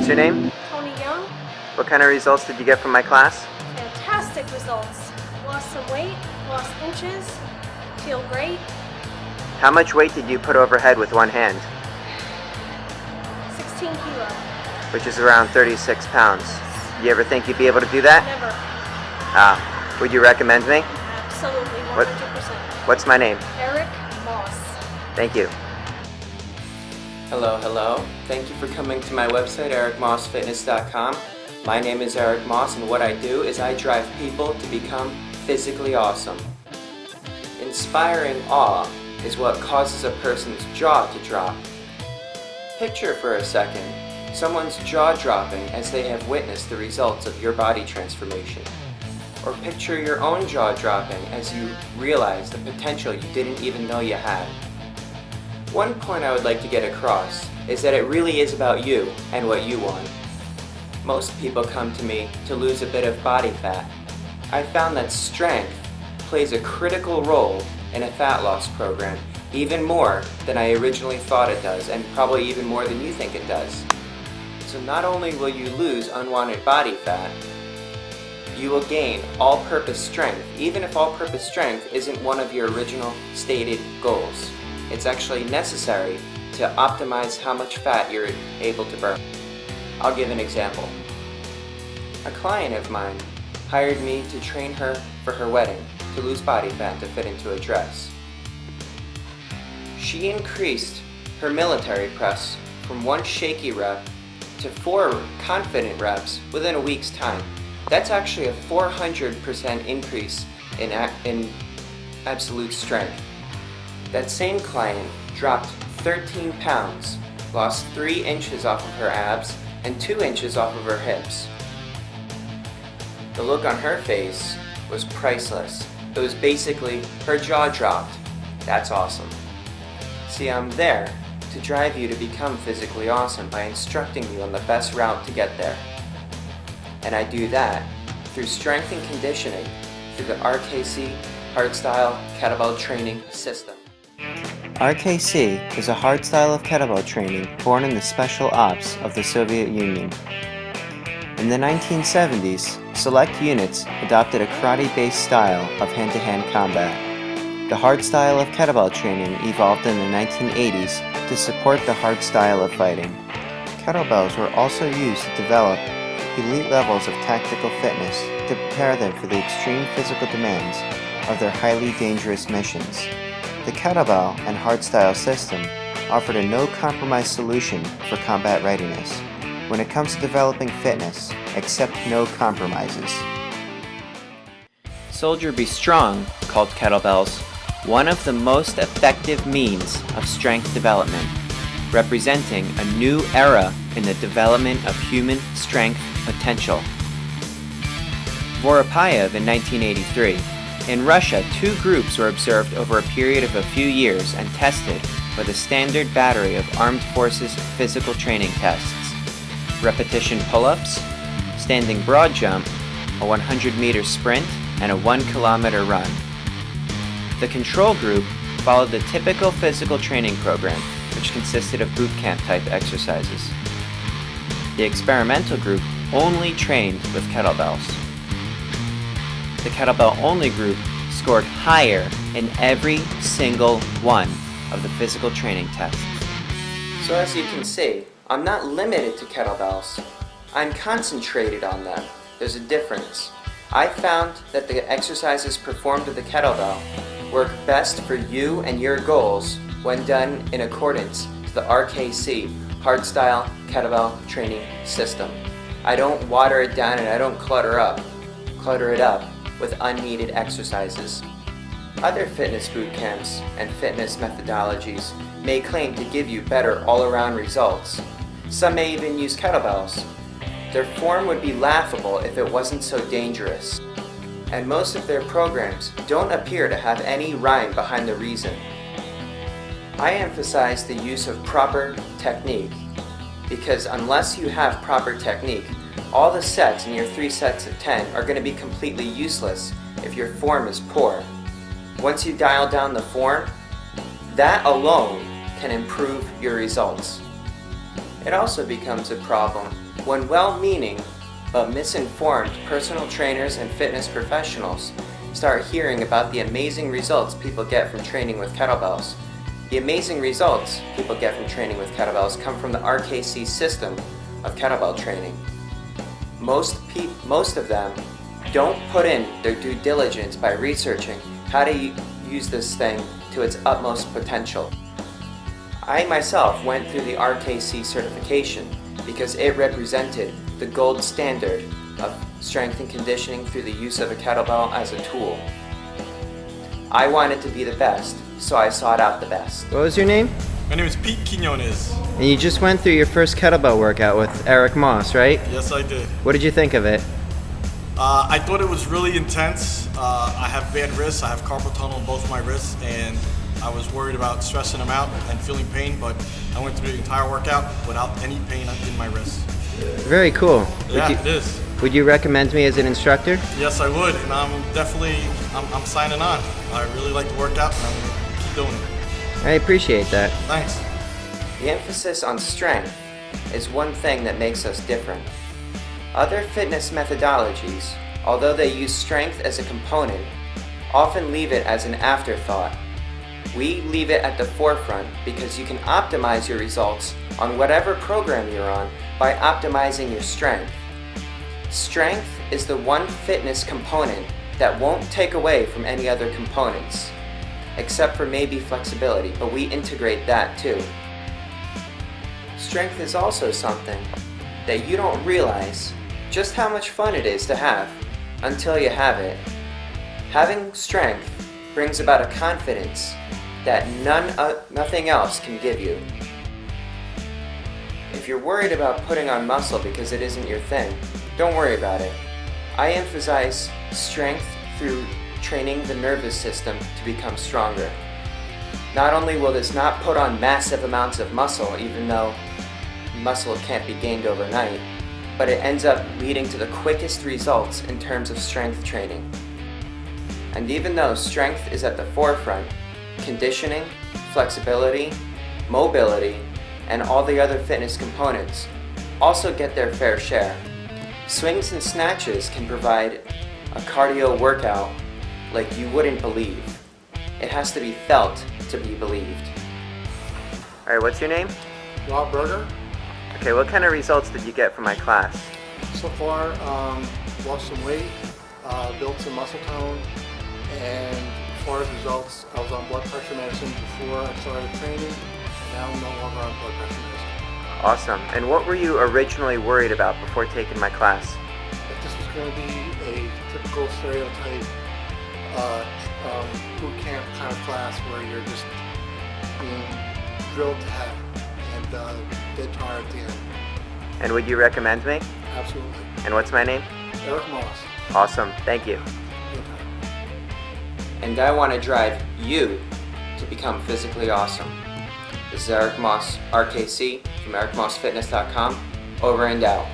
your name? Tony Young. What kind of results did you get from my class? Fantastic results. Lost some weight, lost inches, feel great. How much weight did you put overhead with one hand? 16 kilo. Which is around 36 pounds. You ever think you'd be able to do that? Never. Would you recommend me? Absolutely, 100%. What's my name? Eric Moss. Thank you. Hello. Thank you for coming to my website, EricMossFitnessdotcom. My name is Eric Moss, and what I do is I drive people to become physically awesome. Inspiring awe is what causes a person's jaw to drop. Picture for a second someone's jaw dropping as they have witnessed the results of your body transformation. Or picture your own jaw dropping as you realize the potential you didn't even know you had. One point I would like to get across is that it really is about you and what you want. Most people come to me to lose a bit of body fat. I found that strength plays a critical role in a fat loss program, even more than I originally thought it does, and probably even more than you think it does. So not only will you lose unwanted body fat, you will gain all-purpose strength, even if all-purpose strength isn't one of your original stated goals. It's actually necessary to optimize how much fat you're able to burn. I'll give an example. A client of mine hired me to train her for her wedding to lose body fat to fit into a dress. She increased her military press from 1 shaky rep to 4 confident reps within a week's time. That's actually a 400% increase in absolute strength. That same client dropped 13 pounds, lost 3 inches off of her abs and 2 inches off of her hips. The look on her face was priceless. It was basically her jaw dropped. That's awesome. See, I'm there to drive you to become physically awesome by instructing you on the best route to get there. And I do that through strength and conditioning through the RKC hardstyle kettlebell training system. RKC is a hard style of kettlebell training born in the special ops of the Soviet Union. In the 1970s, select units adopted a karate-based style of hand-to-hand combat. The hard style of kettlebell training evolved in the 1980s to support the hard style of fighting. Kettlebells were also used to develop elite levels of tactical fitness to prepare them for the extreme physical demands of their highly dangerous missions. The kettlebell and hardstyle system offered a no-compromise solution for combat readiness. When it comes to developing fitness, accept no compromises. Soldier Be Strong called kettlebells one of the most effective means of strength development, representing a new era in the development of human strength potential. Voropayev in 1983. In Russia, 2 groups were observed over a period of a few years and tested with a standard battery of armed forces physical training tests. Repetition pull-ups, standing broad jump, a 100-meter sprint, and a 1-kilometer run. The control group followed the typical physical training program, which consisted of boot camp type exercises. The experimental group only trained with kettlebells. The kettlebell-only group scored higher in every single one of the physical training tests. So as you can see, I'm not limited to kettlebells. I'm concentrated on them. There's a difference. I found that the exercises performed with the kettlebell work best for you and your goals when done in accordance to the RKC hardstyle kettlebell training system. I don't water it down and I don't clutter it up with unneeded exercises. Other fitness boot camps and fitness methodologies may claim to give you better all-around results. Some may even use kettlebells. Their form would be laughable if it wasn't so dangerous. And most of their programs don't appear to have any rhyme behind the reason. I emphasize the use of proper technique because unless you have proper technique, all the sets in your 3 sets of 10 are going to be completely useless if your form is poor. Once you dial down the form, that alone can improve your results. It also becomes a problem When well-meaning but misinformed personal trainers and fitness professionals start hearing about the amazing results people get from training with kettlebells, the amazing results people get from training with kettlebells come from the RKC system of kettlebell training. Most of them don't put in their due diligence by researching how to use this thing to its utmost potential. I myself went through the RKC certification because it represented the gold standard of strength and conditioning through the use of a kettlebell as a tool. I wanted to be the best, so I sought out the best. What was your name? My name is Pete Quinones. And you just went through your first kettlebell workout with Eric Moss, right? Yes, I did. What did you think of it? I thought it was really intense. I have bad wrists. I have carpal tunnel in both my wrists, and I was worried about stressing them out and feeling pain, but I went through the entire workout without any pain in my wrists. Very cool. Yeah, it is. Would you recommend me as an instructor? Yes, I would, and I'm signing on. I really like the workout, and I'm going to keep doing it. I appreciate that. Thanks. The emphasis on strength is one thing that makes us different. Other fitness methodologies, although they use strength as a component, often leave it as an afterthought. We leave it at the forefront because you can optimize your results on whatever program you're on by optimizing your strength. Strength is the one fitness component that won't take away from any other components, except for maybe flexibility, but we integrate that too. Strength is also something that you don't realize just how much fun it is to have until you have it. Having strength brings about a confidence that nothing else can give you. If you're worried about putting on muscle because it isn't your thing, don't worry about it. I emphasize strength through training the nervous system to become stronger. Not only will this not put on massive amounts of muscle, even though muscle can't be gained overnight, but it ends up leading to the quickest results in terms of strength training. And even though strength is at the forefront, conditioning, flexibility, mobility, and all the other fitness components also get their fair share. Swings and snatches can provide a cardio workout like you wouldn't believe. It has to be felt to be believed. Alright, what's your name? Rob Berger. Okay, what kind of results did you get from my class? So far, lost some weight, built some muscle tone, and as far as results, I was on blood pressure medicine before I started training, and now I'm no longer on blood pressure medicine. Awesome. And what were you originally worried about before taking my class? That this was going to be a typical stereotype boot camp kind of class where you're just being drilled to have and dead tired at the end. And would you recommend me? Absolutely. And what's my name? Eric Moss. Awesome. Thank you. Anytime. And I want to drive you to become physically awesome. This is Eric Moss, RKC, from EricMossFitnessdotcom, over and out.